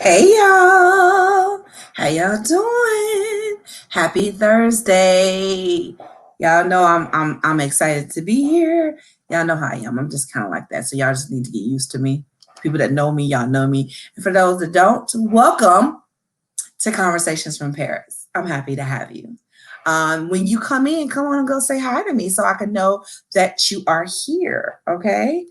Hey y'all, how y'all doing? Happy Thursday. Y'all know I'm excited to be here. Y'all know how I am. I'm just kind of like that. So y'all just need to get used to me. People that know me, y'all know me. And for those that don't, welcome to Conversations from Paris. I'm happy to have you. When you come in, come on and go say hi to me so I can know that you are here. Okay.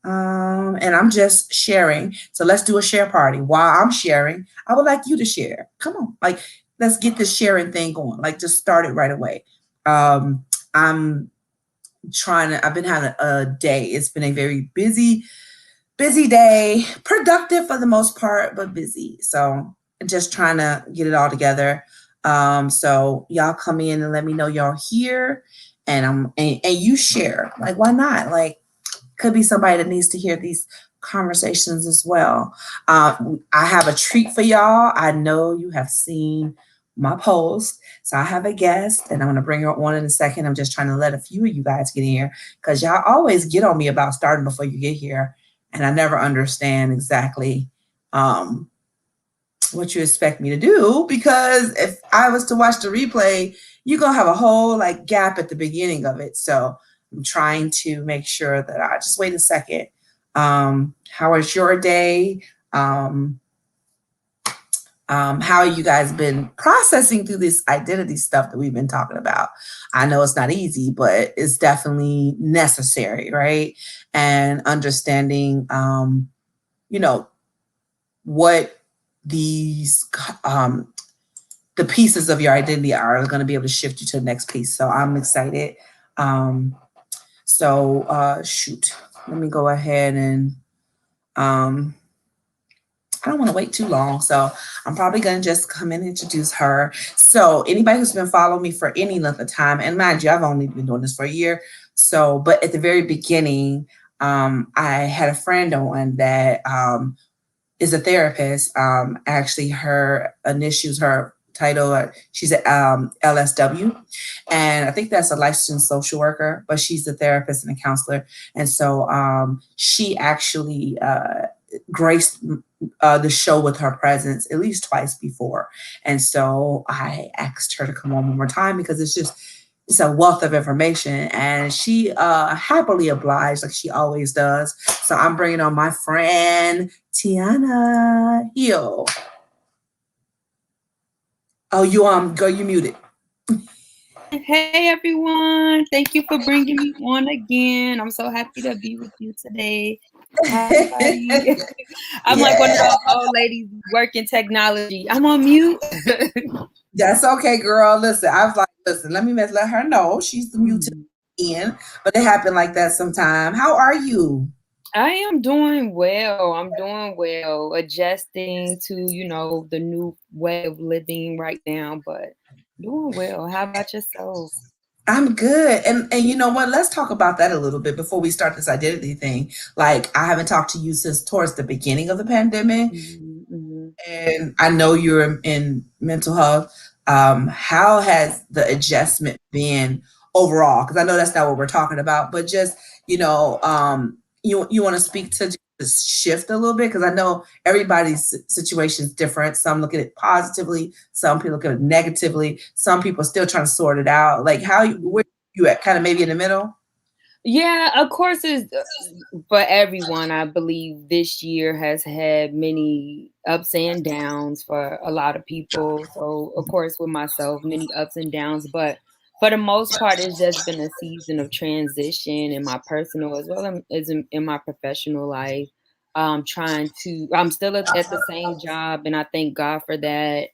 And I'm just sharing. So let's do a share party. While I'm sharing, I would like you to share. Come on, like let's get this sharing thing going. Like just start it right away. I'm trying to. I've been having a day. It's been a very busy day. Productive for the most part, but busy. So just trying to get it all together. So y'all come in and let me know y'all here, and you share. Like why not? Like could be somebody that needs to hear these conversations as well. I have a treat for y'all. I know you have seen my post. So I have a guest and I'm going to bring her on in a second. I'm just trying to let a few of you guys get in here because y'all always get on me about starting before you get here. And I never understand exactly what you expect me to do because if I was to watch the replay, you're going to have a whole like gap at the beginning of it. So I'm trying to make sure that I just wait a second. How was your day? How you guys been processing through this identity stuff that we've been talking about? I know it's not easy, but it's definitely necessary, right? And understanding, you know, what these the pieces of your identity are going to be able to shift you to the next piece. So I'm excited. Shoot, let me go ahead and I don't want to wait too long. So I'm probably going to just come in and introduce her. So anybody who's been following me for any length of time, and mind you, I've only been doing this for a year. So, but at the very beginning, I had a friend on that is a therapist. Actually, her initials, her title, she's at LSW. And I think that's a licensed social worker, but she's a therapist and a counselor. And so she actually graced the show with her presence at least twice before. And so I asked her to come on one more time because it's a wealth of information and she happily obliged like she always does. So I'm bringing on my friend Tiana Hill. Oh, you muted. Hey everyone, thank you for bringing me on again. I'm so happy to be with you today. Hi everybody. I'm like one of those old ladies working technology. I'm on mute. That's okay, girl. Listen, I was like, listen, let her know she's the muted in, but it happened like that sometime. How are you? I am doing well. I'm doing well, adjusting to, the new way of living right now, but doing well. How about yourself? I'm good. And you know what? Let's talk about that a little bit before we start this identity thing. Like I haven't talked to you since towards the beginning of the pandemic. Mm-hmm. And I know you're in mental health. How has the adjustment been overall? Because I know that's not what we're talking about, but just you want to speak to this shift a little bit because I know everybody's situation is different. Some look at it positively, some people look at it negatively. Some people are still trying to sort it out. Like where you at? Kind of maybe in the middle. Yeah, of course, it's for everyone. I believe this year has had many ups and downs for a lot of people. So, of course, with myself, many ups and downs. But for the most part, it's just been a season of transition in my personal as well as in my professional life. I'm still at the same job, and I thank God for that.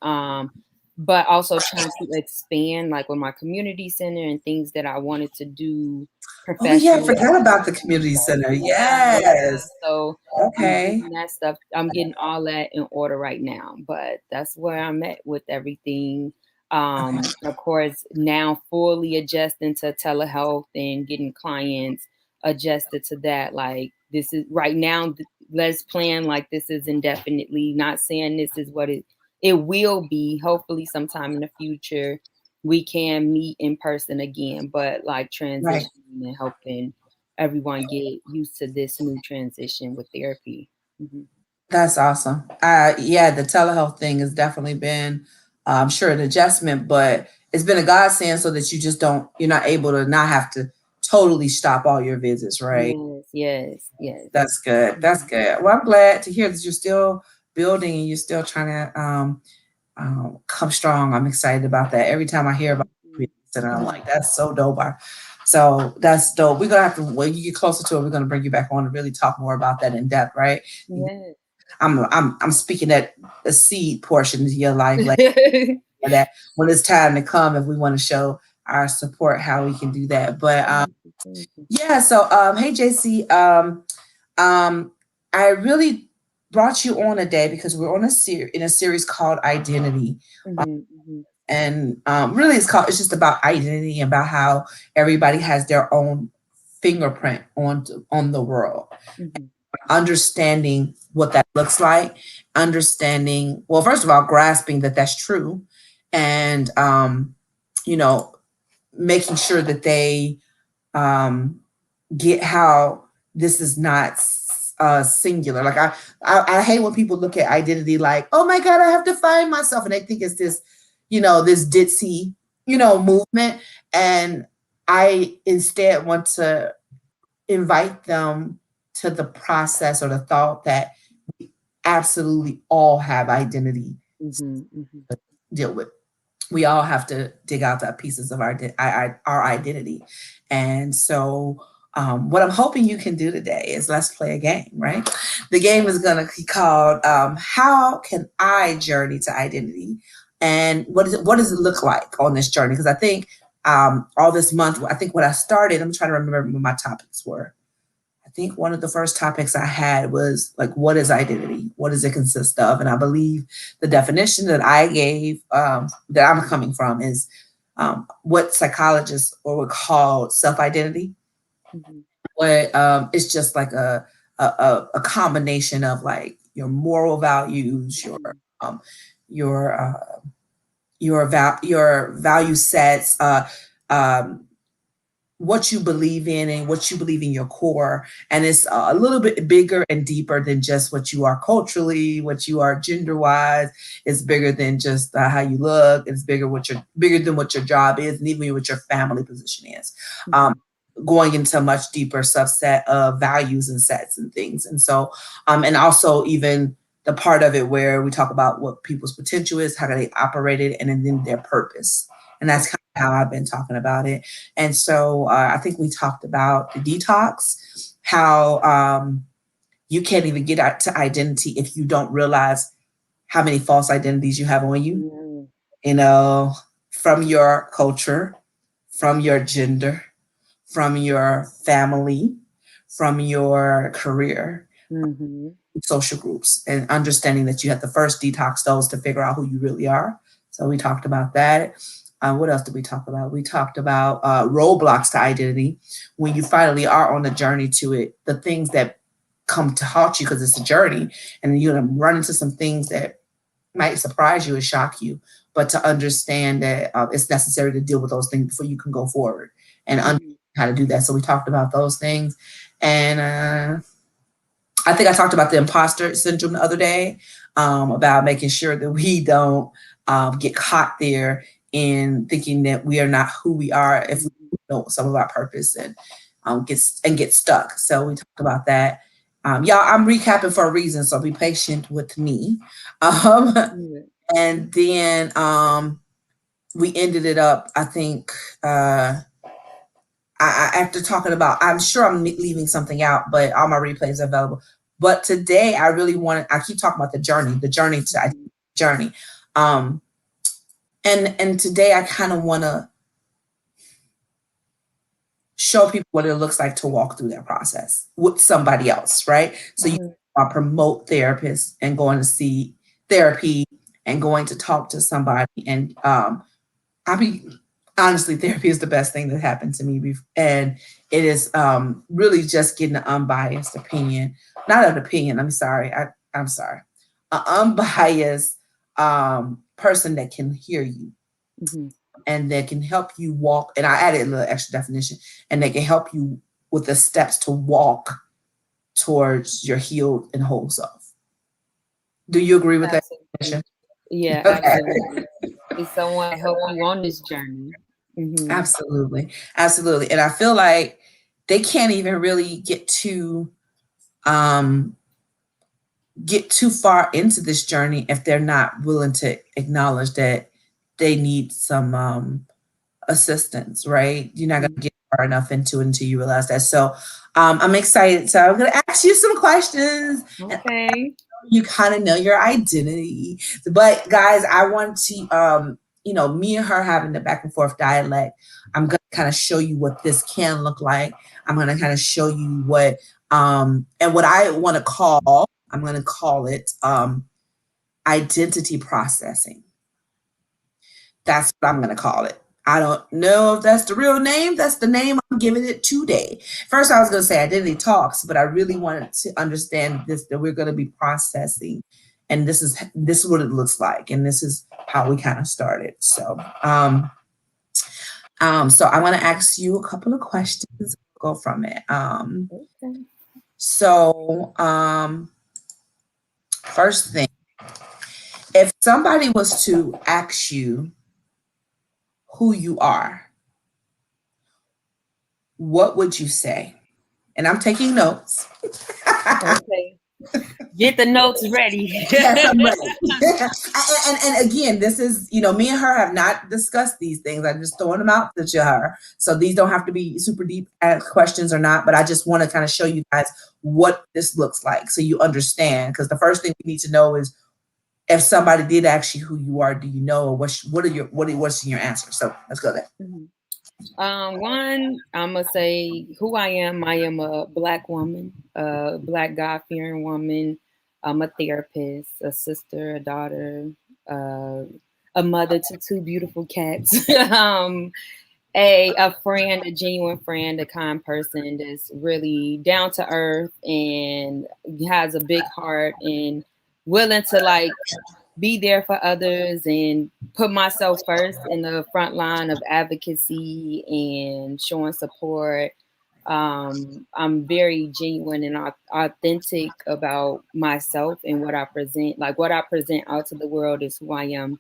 But also trying to expand, like with my community center and things that I wanted to do Oh yeah, I professionally. forgot about the community center. Yeah. Yes. So I'm Okay. getting that stuff. I'm getting all that in order right now. But that's where I'm at with everything. Okay. Of course, now fully adjusting to telehealth and getting clients adjusted to that. Like this is right now. Let's plan like this is indefinitely. Not saying this is what it will be. Hopefully, sometime in the future we can meet in person again. But like Right. transitioning and helping everyone get used to this new transition with therapy. Mm-hmm. That's awesome. Yeah, the telehealth thing has definitely been, I'm sure, an adjustment, but it's been a godsend so that you're not able to not have to totally stop all your visits, right? Yes, yes, yes. That's good. That's Mhm. good. Well, I'm glad to hear that you're still building and you're still trying to come strong. I'm excited about that. Every time I hear about it, Mhm. and I'm like, that's so dope. So that's dope. We're gonna have to, when you get closer to it, we're gonna bring you back on to really talk more about that in depth, right? Yes. I'm speaking that the seed portion of your life, like that when it's time to come, if we want to show our support, how we can do that. But Thank you, thank you. yeah, so hey JC, um, I really brought you on today because we're on in a series called Identity. Mhm, mhm, And really it's just about identity, about how everybody has their own fingerprint on the world, mhm, understanding what that looks like, understanding, well, first of all, grasping that that's true, and you know, making sure that they um get how this is not singular. Like I hate when people look at identity like, oh my God, I have to find myself, and they think it's this, this ditzy, movement. And I instead want to invite them to the process or the thought that absolutely all have identity mhm, mhm, to deal with. We all have to dig out the pieces of our identity. And so, what I'm hoping you can do today is let's play a game, right? The game is going to be called "How Can I Journey to Identity?" And what does it look like on this journey? Because I think all this month, I think when I started, I'm trying to remember what my topics were. I think one of the first topics I had was like, what is identity? What does it consist of? And I believe the definition that I gave, that I'm coming from, is what psychologists would call self identity, mhm, where it's just like a combination of like your moral values, mhm, um, your your value sets, um, what you believe in and what you believe in your core. And it's a little bit bigger and deeper than just what you are culturally, what you are gender wise. It's bigger than just how you look. It's bigger than what your job is, and even what your family position is. mhm, Going into a much deeper subset of values and sets and things. And so, and also even the part of it where we talk about what people's potential is, how they operate it, and then their purpose. And that's kind of how I've been talking about it. And so I think we talked about the detox, how you can't even get out to identity if you don't realize how many false identities you have on you, mhm, you know, from your culture, from your gender, from your family, from your career, mhm, social groups, and understanding that you have to first detox those to figure out who you really are. So we talked about that. What else did we talk about? We talked about roadblocks to identity. When you finally are on the journey to it, the things that come to haunt you because it's a journey, and you're gonna run into some things that might surprise you and shock you, but to understand that it's necessary to deal with those things before you can go forward and understand mhm, how to do that. So we talked about those things, and I think I talked about the imposter syndrome the other day, about making sure that we don't get caught there in thinking that we are not who we are if we mhm. know some of our purpose, and get stuck. So we talked about that. Y'all, I'm recapping for a reason, so be patient with me. Um, Yeah. and then we ended it up, I think, after talking about, I'm sure I'm leaving something out, but all my replays are available. But today, I really wanted, I keep talking about the journey to Mhm, journey. Um, and today, I kind of want to show people what it looks like to walk through that process with somebody else, right? So you mhm, promote therapists and going to see therapy and going to talk to somebody. And I mean, honestly, therapy is the best thing that happened to me. And it is really just getting an unbiased opinion, not an opinion. I'm sorry. I'm sorry. An unbiased person that can hear you mhm, and that can help you walk. And I added a little extra definition, and they can help you with the steps to walk towards your healed and whole self. Do you agree with that Absolutely. definition? Yeah, Okay. absolutely. It's someone to help you on this journey. Hmm. Absolutely. Absolutely. And I feel like they can't even really um get too far into this journey if they're not willing to acknowledge that they need some assistance, right? You're not going to get far enough into it until you realize that. So I'm excited. So I'm going to ask you some questions, and Okay. you kind of know your identity. But guys, I want to, me and her having the back and forth dialect. I'm going to kind of show you what this can look like. I'm going to kind of show you what, and what I want to call, I'm going to call it identity processing. That's what I'm going to call it. I don't know if that's the real name. That's the name I'm giving it today. First, I was going to say identity talks, but I really wanted to understand this, that we're going to be processing, and this is what it looks like, and this is how we kind of started. So I want to ask you a couple of questions. Go from it. Okay. So first thing, if somebody was to ask you who you are, what would you say? And I'm taking notes. Okay. Get the notes ready. Yes, I'm ready. And again, this is, me and her have not discussed these things. I'm just throwing them out to her. So these don't have to be super deep questions or not, but I just want to kind of show you guys what this looks like so you understand. Because the first thing we need to know is if somebody did ask you who you are, do you know, or what's in your answer? So let's go there. Mhm. One, I'm gonna say who I am. I am a Black woman, a Black God-fearing woman. I'm a therapist, a sister, a daughter, uh, a mother to two beautiful cats. A friend, a genuine friend, a kind person that's really down to earth and has a big heart and willing to like be there for others and put myself first in the front line of advocacy and showing support. I'm very genuine and authentic about myself and what I present. Like what I present out to the world is who I am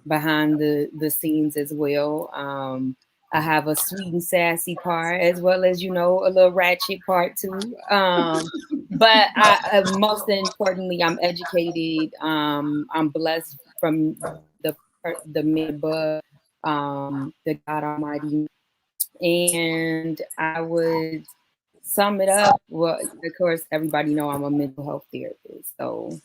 behind the scenes as well. I have a sweet and sassy part as well as a little ratchet part too. But most importantly, I'm educated. I'm blessed from the man above, the God Almighty, and I would sum it up. Well, of course, everybody know I'm a mental health therapist. So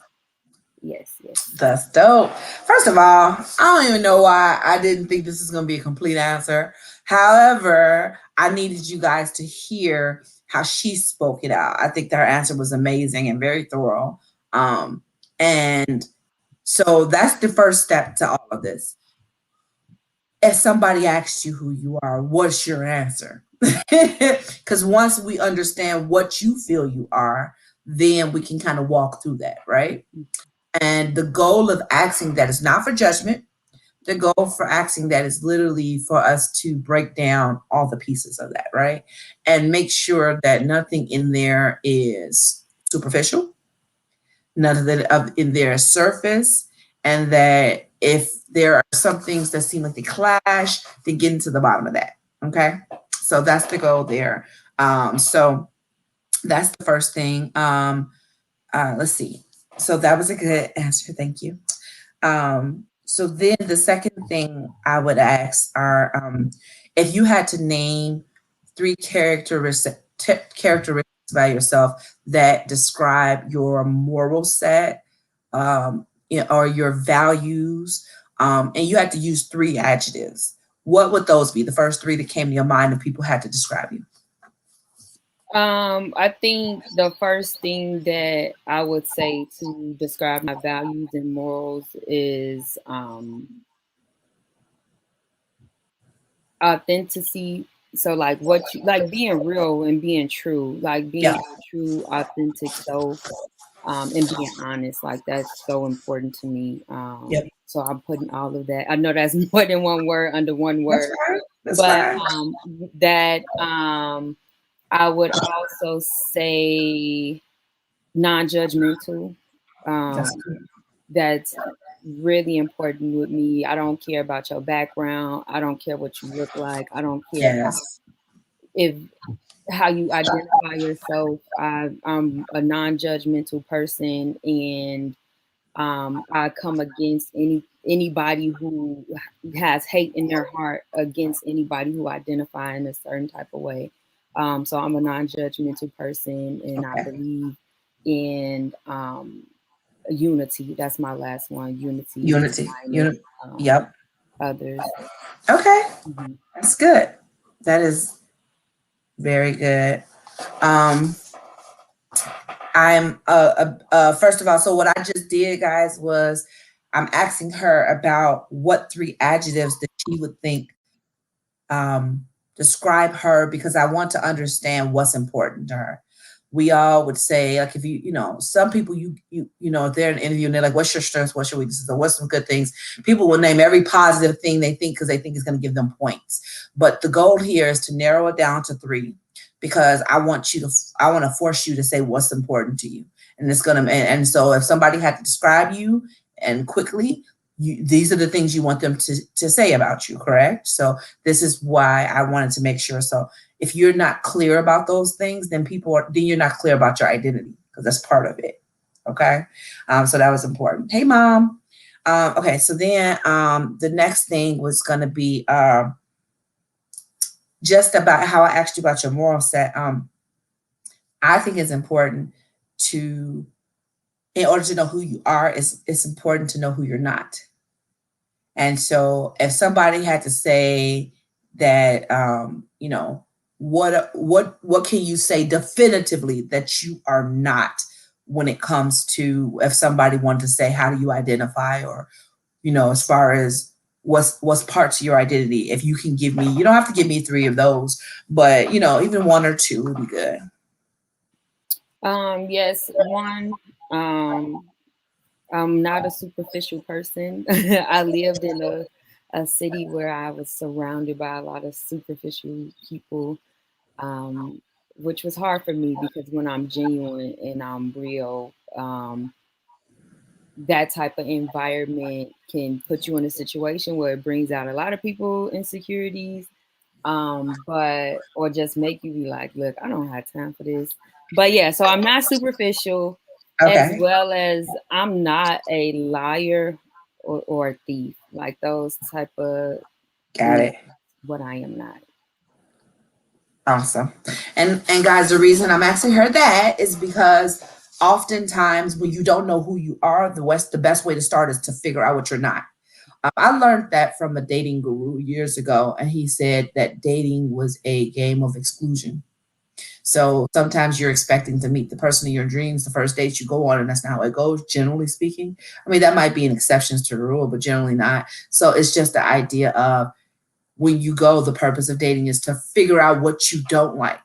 yes, yes. That's dope. First of all, I don't even know why I didn't think this is going to be a complete answer. However, I needed you guys to hear how she spoke it out. I think that her answer was amazing and very thorough. And so that's the first step to all of this. If somebody asks you who you are, what's your answer? Because once we understand what you feel you are, then we can kind of walk through that, right? And the goal of asking that is not for judgment. The goal for asking that is literally for us to break down all the pieces of that, right? And make sure that nothing in there is superficial, none of that in there is surface, and that if there are some things that seem like they clash, then get into the bottom of that. Okay. So that's the goal there. So that's the first thing. Let's see. So that was a good answer. Thank you. So then the second thing I would ask are if you had to name three characteristics by yourself that describe your moral set, or your values, and you had to use three adjectives. What would those be? The first three that came to your mind if people had to describe you. I think the first thing that I would say to describe my values and morals is authenticity. So like what you like being real and being true, like being Yeah. your true authentic self, and being honest. Like that's so important to me. Yep. So I'm putting all of that. I know that's more than one word under one That's word, fine. That's but fine. that I would also say non-judgmental. That's Um, good. that's really important with me. I don't care about your background. I don't care what you look like. I don't care Yes. if how you identify yourself. I'm a non-judgmental person, and I come against anybody who has hate in their heart against anybody who identify in a certain type of way. So I'm a non-judgmental person, and I Okay. believe in unity. That's my last one. Unity and Unity. kindness. Yep. Others. Okay. Mhm. That's good. That is very good. Um, I'm first of all, so what I just did, guys, was I'm asking her about what 3 adjectives that she would think describe her, because I want to understand what's important to her. We all would say, like, if some people, if they're in an interview and they're like, what's your strengths, what's your weaknesses, or what's some good things, people will name every positive thing they think, because they think it's going to give them points. But the goal here is to narrow it down to 3, because I want to force you to say what's important to you. And it's going to, and so if somebody had to describe you and quickly, these are the things you want them to say about you, correct? So this is why I wanted to make sure. So if you're not clear about those things, then you're not clear about your identity, because that's part of it. Okay. So that was important. Hey, Mom. Okay. So then the next thing was going to be just about how I asked you about your moral set. I think it's important in order to know who you are, it's important to know who you're not. And so if somebody had to say that, what can you say definitively that you are not, when it comes to, if somebody wanted to say, how do you identify, or, as far as what's parts of your identity, if you can give me, you don't have to give me 3 of those, but, even 1 or 2 would be good. Yes, one. I'm not a superficial person. I lived in a city where I was surrounded by a lot of superficial people, which was hard for me because when I'm genuine and I'm real, that type of environment can put you in a situation where it brings out a lot of people insecurities, but or just make you be like, look, I don't have time for this. But yeah, so I'm not superficial, as Okay. well as I'm not a liar or a thief. Like those type of Got things, it. what I am not. Awesome. And guys, the reason I'm asking her that is because oftentimes when you don't know who you are, the best way to start is to figure out what you're not. I learned that from a dating guru years ago, and he said that dating was a game of exclusion. So sometimes you're expecting to meet the person of your dreams the first date you go on, and that's not how it goes, generally speaking. I mean, that might be an exception to the rule, but generally not. So it's just the idea of, when you go, the purpose of dating is to figure out what you don't like,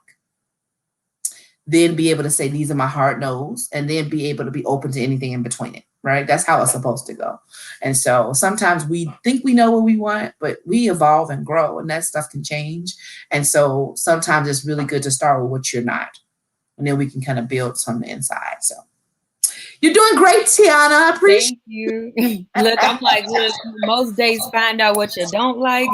then be able to say, these are my hard no's, and then be able to be open to anything in between it, right? That's how it's supposed to go. And so sometimes we think we know what we want, but we evolve and grow, and that stuff can change. And so sometimes it's really good to start with what you're not, and then we can kind of build from the inside. So you're doing great, Tiana. I appreciate Thank you. Look, I'm like, look, most days find out what you don't like.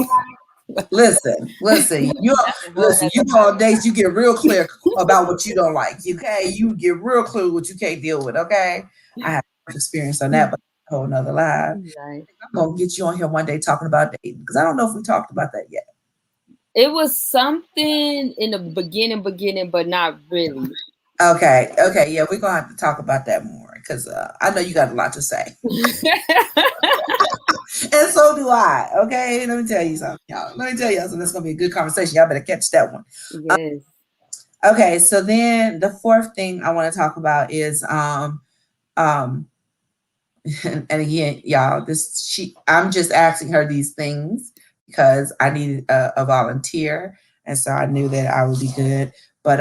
Listen, That's a whole you nother go on dates, you get real clear about what you don't like. Okay, you get real clear what you can't deal with. Okay, I have experience on that, but a whole nother live. right. I'm gonna get you on here one day talking about dating, because I don't know if we talked about that yet. It was something in the beginning, but not really. Okay, yeah, we're gonna have to talk about that more, because I know you got a lot to say, and so do I. Okay, let me tell you something, y'all. Let me tell you something. It's gonna be a good conversation. Y'all better catch that one. Yes. Okay, so then the 4th thing I want to talk about is um and again, y'all, I'm just asking her these things because I needed a volunteer, and so I knew that I would be good. But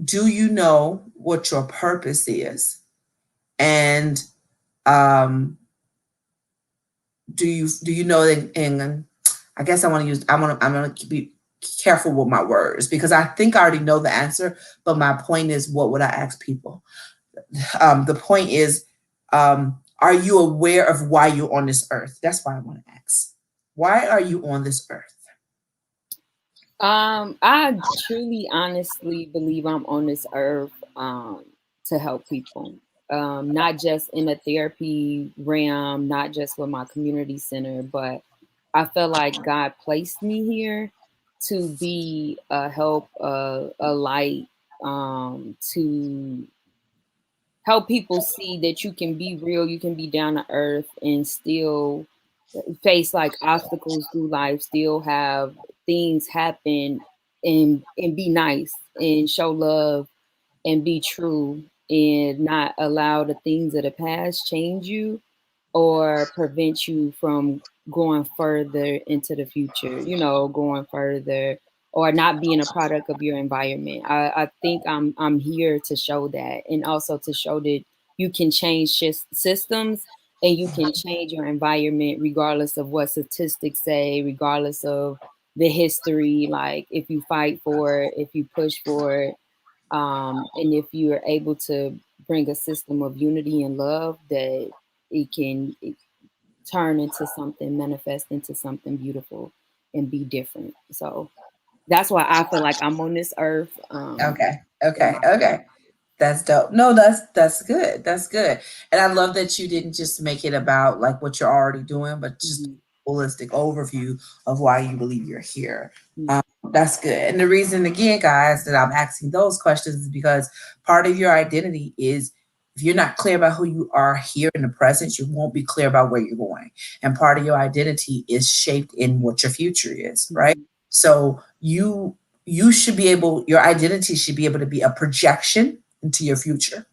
do you know what your purpose is? And um do you know that, and I guess I'm gonna be careful with my words, because I think I already know the answer, but my point is, what would I ask people? the point is, are you aware of why you're on this earth? That's why I want to ask. Why are you on this earth? I truly, honestly believe I'm on this earth to help people. Not just in a therapy realm, not just with my community center, but I feel like God placed me here to be a help, a light, to help people see that you can be real, you can be down to earth and still face like obstacles through life, still have things happen and be nice and show love and be true and not allow the things of the past change you or prevent you from going further into the future, going further or not being a product of your environment. I think I'm here to show that and also to show that you can change systems and you can change your environment regardless of what statistics say, regardless of the history. Like if you fight for it, if you push for it, and if you are able to bring a system of unity and love, that it can turn into something, manifest into something beautiful and be different. So that's why I feel like I'm on this earth. Okay, For okay, my okay. That's dope. No, that's good. That's good. And I love that you didn't just make it about like what you're already doing, but just Mhm, holistic overview of why you believe you're here. mhm, That's good. And the reason, again, guys, that I'm asking those questions is because part of your identity is if you're not clear about who you are here in the present, you won't be clear about where you're going. And part of your identity is shaped in what your future is, right? mhm, So you should be able, your identity should be able to be a projection into your future.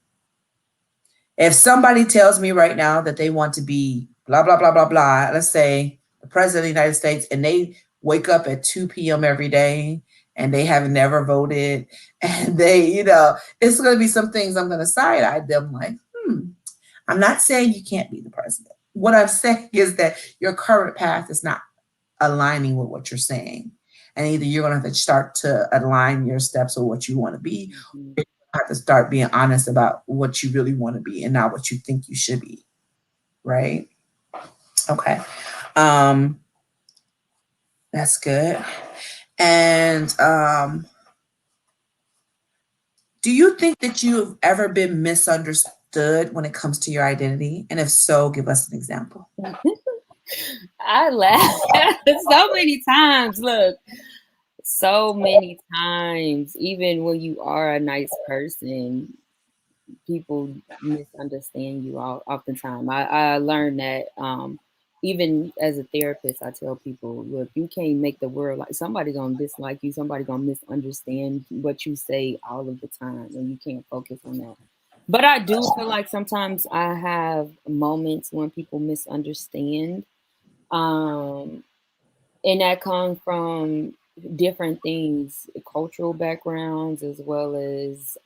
If somebody tells me right now that they want to be blah, blah, blah, blah, blah, let's say the president of the United States, and they wake up at 2 p.m. every day and they have never voted, and it's going to be some things I'm going to side eye them like, I'm not saying you can't be the president. What I'm saying is that your current path is not aligning with what you're saying. And either you're going to have to start to align your steps with what you want to be, mhm. or you have to start being honest about what you really want to be and not what you think you should be. Right? Okay. Um, that's good. And do you think that you've ever been misunderstood when it comes to your identity? And if so, give us an example. I laugh so many times. Look, so many times, even when you are a nice person, people misunderstand you all oftentimes. I learned that even as a therapist, I tell people, look, you can't make the world like somebody gonna dislike you, somebody gonna misunderstand what you say all of the time, and you can't focus on that. But I do feel like sometimes I have moments when people misunderstand. Um, and that comes from different things, cultural backgrounds, as well as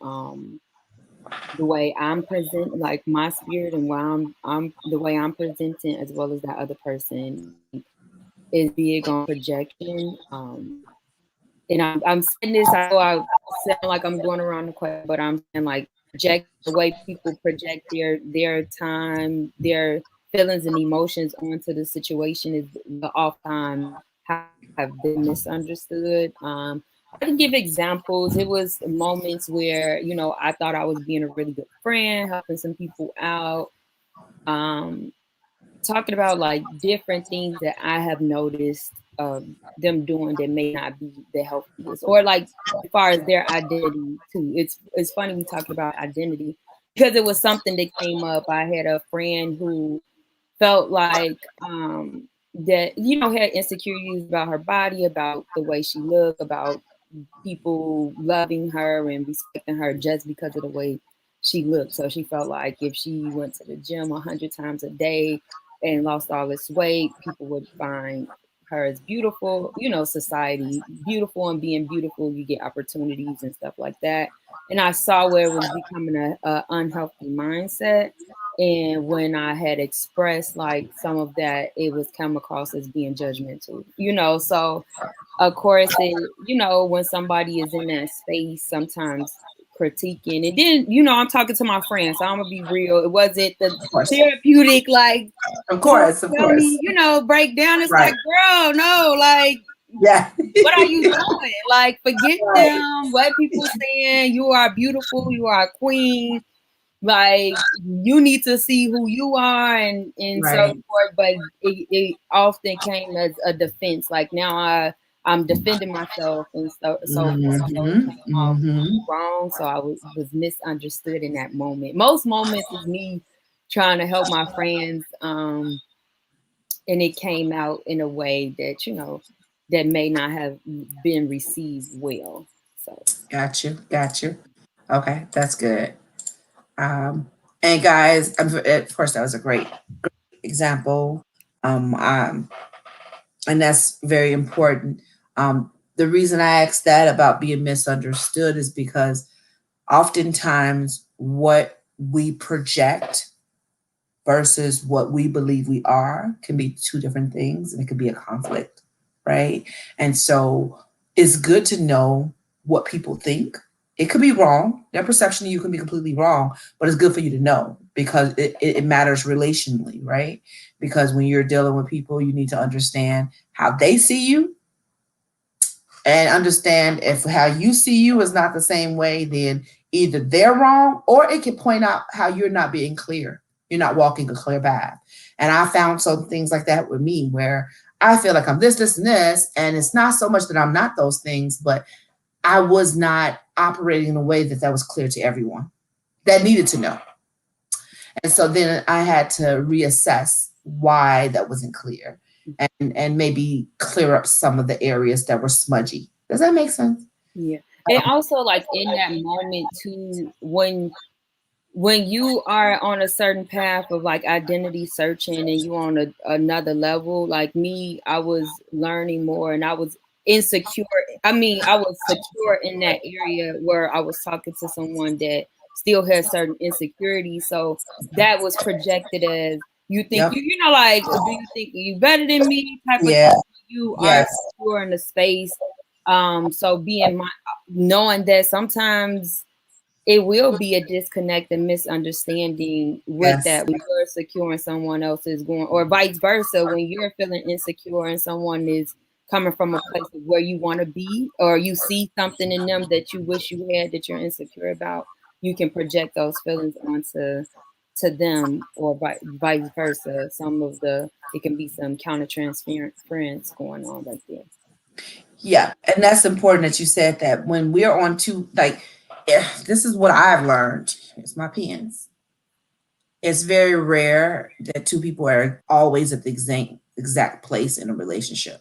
the way I'm present, like my spirit and why I'm the way I'm presenting, as well as that other person is big on projection. And I'm saying this, I know I sound like I'm going around the question, but I'm saying like project the way people project their time, their feelings and emotions onto the situation is the oftentimes how have been misunderstood. I can give examples. It was moments where, I thought I was being a really good friend, helping some people out. Um, Talking about like different things that I have noticed them doing that may not be the healthiest, or like as far as their identity too. It's funny we talking about identity because it was something that came up. I had a friend who felt like that had insecurities about her body, about the way she looked, about people loving her and respecting her just because of the way she looked. So she felt like if she went to the gym 100 times a day and lost all this weight, people would find her as beautiful. Society beautiful, and being beautiful, you get opportunities and stuff like that. And I saw where it was becoming a unhealthy mindset. And when I had expressed like some of that, it was come across as being judgmental. So of course, when somebody is in that space, sometimes critiquing. And then, I'm talking to my friends, so I'm gonna be real. It wasn't the Of course. therapeutic, like, Of course. Of tell course. me, break down. It's Right. like, girl, no, like, Yeah. what are you doing? Like, forget Right. them. What people saying? You are beautiful. You are a queen. Like, you need to see who you are, and so Right. forth. But it often came as a defense. Like, now I'm defending myself, and so forth. So it Mm-hmm. came off Mm-hmm. wrong. So I was misunderstood in that moment. Most moments is me trying to help my friends, and it came out in a way that that may not have been received well. So Got you. Got you. Okay, that's good. Um, and guys, of course, that was a great example. Um, um, and that's very important. The reason I asked that about being misunderstood is because oftentimes what we project versus what we believe we are can be two different things, and it could be a conflict, right? And so it's good to know what people think. It could be wrong. Their perception of you can be completely wrong, but it's good for you to know because it matters relationally, right? Because when you're dealing with people, you need to understand how they see you and understand if how you see you is not the same way, then either they're wrong or it can point out how you're not being clear. You're not walking a clear path. And I found some things like that with me where I feel like I'm this, this, and this. And it's not so much that I'm not those things, but I was not operating in a way that was clear to everyone that needed to know. And so then I had to reassess why that wasn't clear and maybe clear up some of the areas that were smudgy. Does that make sense? yeah, and also like in that moment too, when you are on a certain path of like identity searching and you on another level, like me, I was learning more and I was insecure. I mean, I was secure in that area where I was talking to someone that still has certain insecurities. So that was projected as you think Yep. like, do you think you better than me type of Yeah. thing. You are Yes. secure in the space. So being knowing that sometimes it will be a disconnect and misunderstanding with Yes. that when you're secure and someone else is going, or vice versa, when you're feeling insecure and someone is coming from a place of where you want to be, or you see something in them that you wish you had that you're insecure about, you can project those feelings onto them, or vice versa. Some of it can be some counter transference going on right there. Yeah. And that's important that you said that when we're on two, like, this is what I've learned. It's my pens. It's very rare that two people are always at the exact place in a relationship,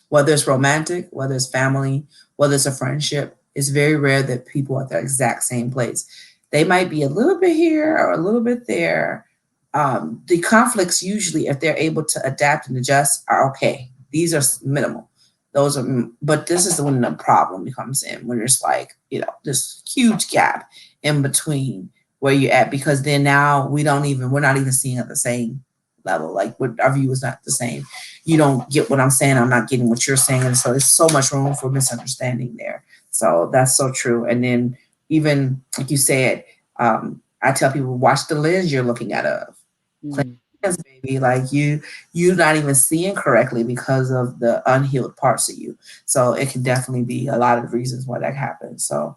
whether it's romantic, whether it's family, whether it's a friendship. It's very rare that people are at the exact same place. They might be a little bit here or a little bit there. The conflicts usually, if they're able to adapt and adjust, are okay. These are minimal. Those are, but this is when the problem comes in, when there's like, this huge gap in between where you're at, because then now we're not even seeing at the same level. Like our view is not the same. You don't get what I'm saying. I'm not getting what you're saying. And so there's so much room for misunderstanding there. So that's so true. And then even like you said, I tell people, watch the lens you're looking at of. Mm. Yes, baby. Like you're not even seeing correctly because of the unhealed parts of you. So it can definitely be a lot of reasons why that happens. So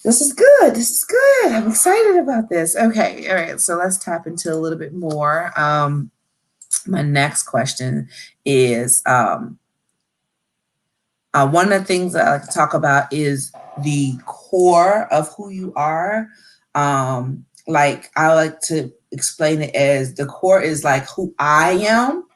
this is good. This is good. I'm excited about this. Okay. All right. So let's tap into a little bit more. My next question is one of the things that I like to talk about is the core of who you are. Like I like to explain it as the core is like who I am.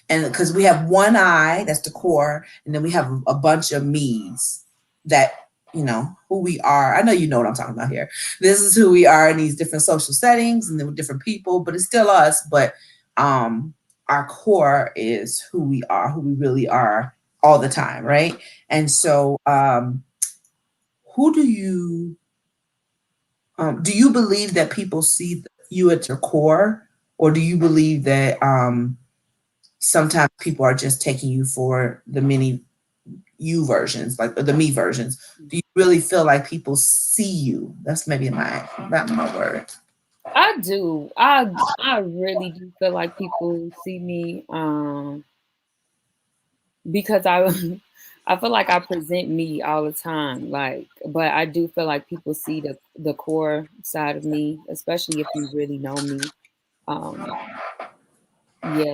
And because we have one I, that's the core, and then we have a bunch of me's that, who we are. I know you know what I'm talking about here. This is who we are in these different social settings and then with different people, but it's still us. But our core is who we are, who we really are all the time, right? And so, who do you believe that people see you at your core, or do you believe that sometimes people are just taking you for the many, you versions, like the me versions, do you really feel like people see you? That's maybe not my word. I do. I really do feel like people see me because I I feel like I present me all the time. Like, but I do feel like people see the core side of me, especially if you really know me. Um, yeah,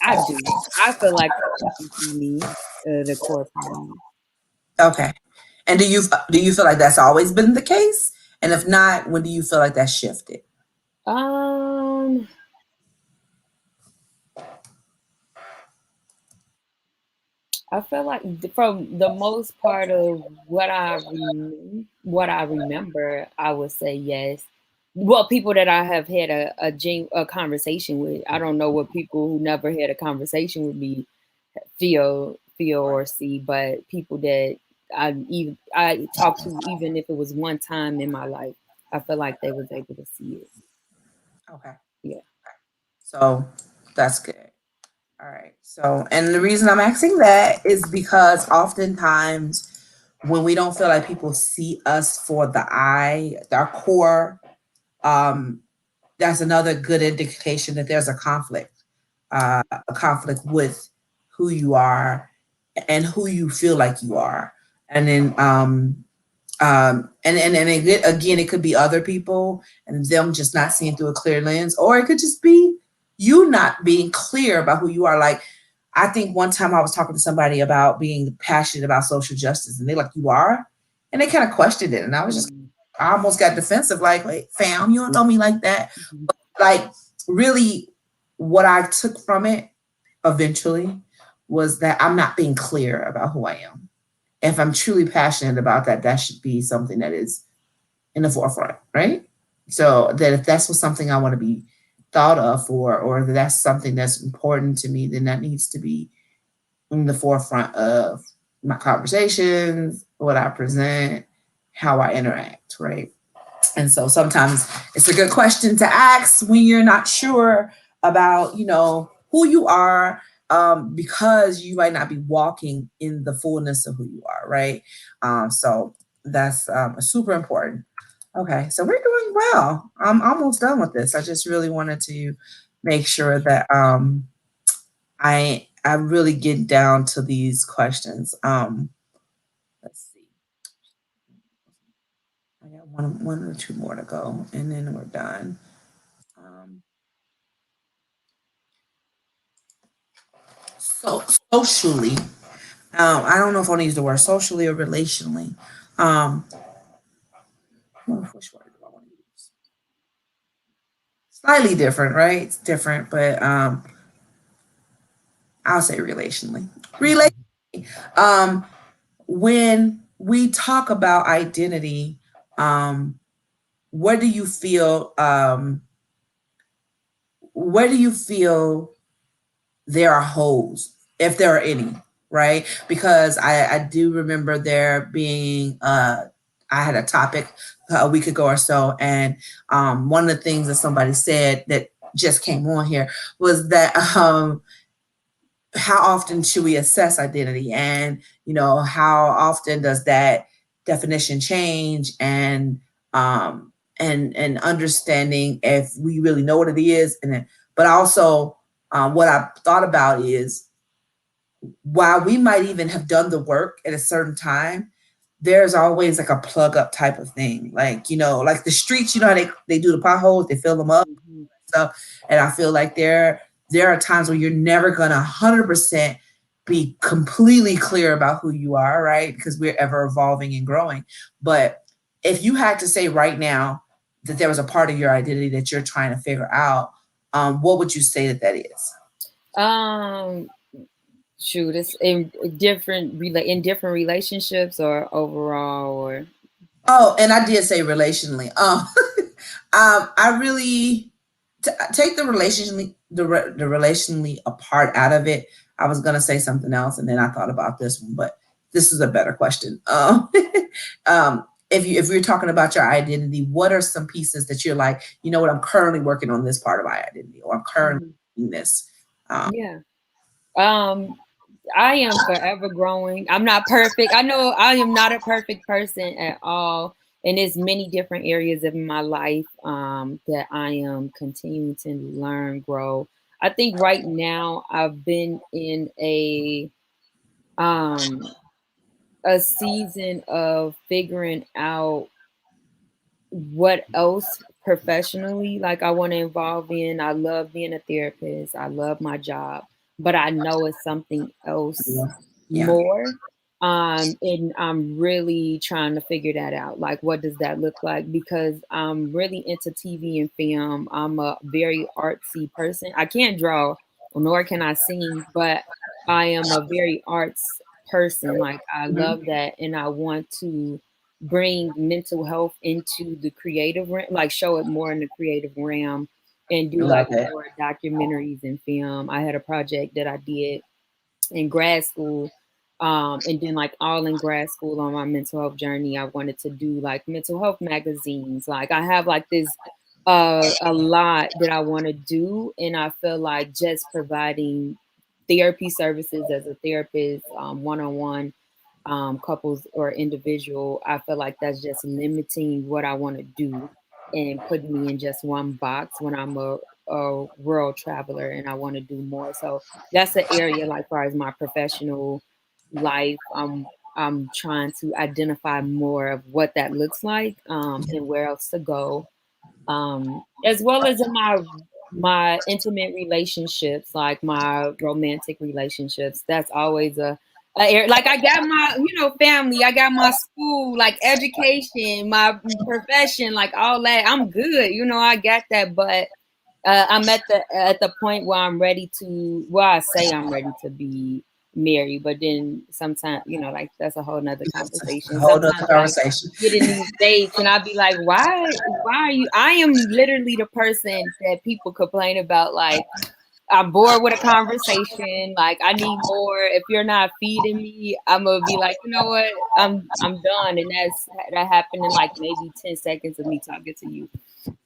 I do. I feel like people see me, the core part of me. Okay. And do you feel like that's always been the case? And if not, when do you feel like that shifted? Um, I feel like from the most part of what I remember, I would say yes. Well, people that I have had a conversation with, I don't know what people who never had a conversation with me feel or see, but people that I talked to, even if it was one time in my life, I feel like they was able to see it. Okay. Yeah. So that's good. All right. So, and the reason I'm asking that is because oftentimes when we don't feel like people see us for the eye, our core, um, that's another good indication that there's a conflict with who you are and who you feel like you are. And then, and again, it could be other people and them just not seeing through a clear lens, or it could just be you not being clear about who you are. Like, I think one time I was talking to somebody about being passionate about social justice, and they like, you are, and they kind of questioned it, and I was just, Mhm. I almost got defensive, like, wait, fam, you don't know me like that. Mhm. Like, really, what I took from it eventually was that I'm not being clear about who I am. If I'm truly passionate about that, that should be something that is in the forefront, right? So that if that's what something I want to be thought of for, or that that's something that's important to me, then that needs to be in the forefront of my conversations, what I present, how I interact, right? And so sometimes it's a good question to ask when you're not sure about, who you are, because you might not be walking in the fullness of who you are, right? So that's super important. Okay, so we're doing well. I'm almost done with this. I just really wanted to make sure that I really get down to these questions. Let's see. I got one or two more to go, and then we're done. Um, so socially, I don't know if I want to use the word socially or relationally. Um, which word do I want to use? Slightly different, right? It's different, but I'll say relationally. Relate. Um, when we talk about identity, um, where do you feel? Where do you feel there are holes, if there are any, right? Because I do remember there being I had a topic a week ago or so, and one of the things that somebody said that just came on here was that how often should we assess identity, and how often does that definition change, and understanding if we really know what it is, and then, but also what I thought about is while we might even have done the work at a certain time, there's always like a plug up type of thing. Like, like the streets, how they do the potholes, they fill them up, Mhm. stuff. And I feel like there are times where you're never gonna 100% be completely clear about who you are, right? Because we're ever evolving and growing. But if you had to say right now that there was a part of your identity that you're trying to figure out, what would you say that is? Um, Shoot, it's in in different relationships or overall or. Oh, and I did say relationally. I really take the relationally the relationally apart out of it. I was gonna say something else, and then I thought about this one, but this is a better question. If you're talking about your identity, what are some pieces that you're like, you know what, I'm currently working on this part of my identity, or I'm currently Mhm. doing this. Um, Yeah. Um, I am forever growing. I'm not perfect. I know I am not a perfect person at all. And there's many different areas of my life that I am continuing to learn, grow. I think right now I've been in um, a season of figuring out what else professionally like I want to involve in. I love being a therapist. I love my job, but I know it's something else Yeah. more. And I'm really trying to figure that out. Like, what does that look like? Because I'm really into TV and film. I'm a very artsy person. I can't draw, nor can I sing, but I am a very arts person. Like, I Mhm. love that, and I want to bring mental health into the creative realm, like show it more in the creative realm and I do love like it. more documentaries and film. I had a project that I did in grad school. And then like all in grad school on my mental health journey, I wanted to do like mental health magazines. Like I have like this a lot that I want to do. And I feel like just providing therapy services as a therapist, one-on-one couples or individual, I feel like that's just limiting what I want to do and putting me in just one box when I'm a world traveler and I want to do more. So that's an area like far as my professional life. I'm trying to identify more of what that looks like and where else to go, as well as in my intimate relationships, like my romantic relationships. That's always like I got my family, I got my school, like education, my profession, like all that. I'm good, I got that, but I'm at the point where I'm ready to. Well, I say I'm ready to be married, but then sometimes, like that's a whole nother That's a conversation. whole other Sometimes I conversation. get in these dates and I be like, why are you? I am literally the person that people complain about. Like, I'm bored with a conversation. Like, I need more. If you're not feeding me, I'm gonna be like, you know what? I'm done. And that happened in like maybe 10 seconds of me talking to you.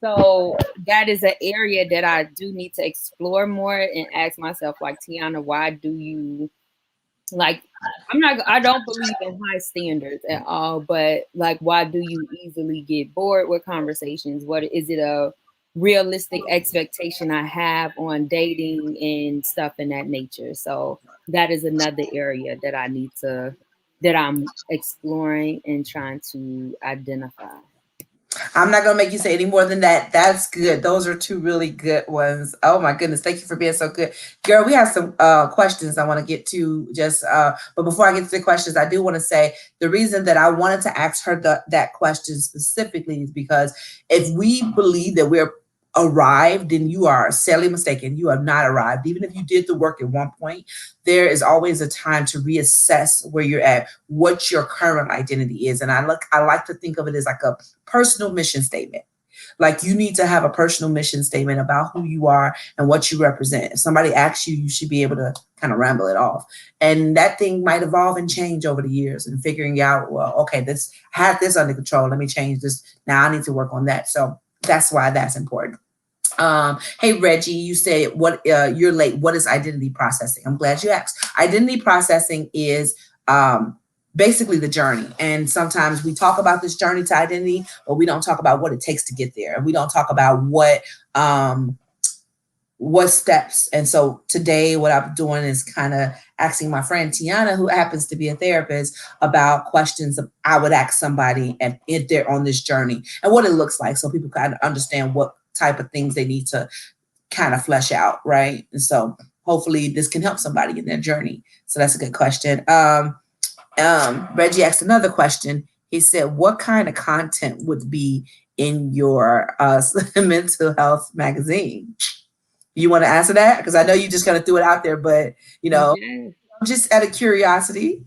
So that is an area that I do need to explore more and ask myself, like, Tiana, why do you like? I don't believe in high standards at all, but like, why do you easily get bored with conversations? What is it a realistic expectation I have on dating and stuff in that nature? So that is another area that that I'm exploring and trying to identify. I'm not gonna make you say any more than that. That's good. Those are two really good ones. Oh my goodness, thank you for being so good, girl. We have some questions I want to get to. But before I get to the questions, I do want to say the reason that I wanted to ask her that question specifically is because if we believe that we're arrived, then you are sadly mistaken. You have not arrived. Even if you did the work at one point, there is always a time to reassess where you're at, what your current identity is. And I like to think of it as like a personal mission statement. Like you need to have a personal mission statement about who you are and what you represent. If somebody asks you, you should be able to kind of ramble it off. And that thing might evolve and change over the years and figuring out, well, okay, I have this under control. Let me change this. Now I need to work on that. So that's why that's important. Hey Reggie, you said what you're late. What is identity processing? I'm glad you asked. Identity processing is basically the journey. And sometimes we talk about this journey to identity, but we don't talk about what it takes to get there. And we don't talk about what steps. And so today what I'm doing is kind of asking my friend Tiana, who happens to be a therapist, about questions I would ask somebody and if they're on this journey and what it looks like so people kind of understand what type of things they need to kind of flesh out, right? And so hopefully this can help somebody in their journey. So that's a good question. Reggie asked another question. He said, what kind of content would be in your mental health magazine? You want to answer that? Because I know you just kind of threw it out there, but Yes. just out of curiosity.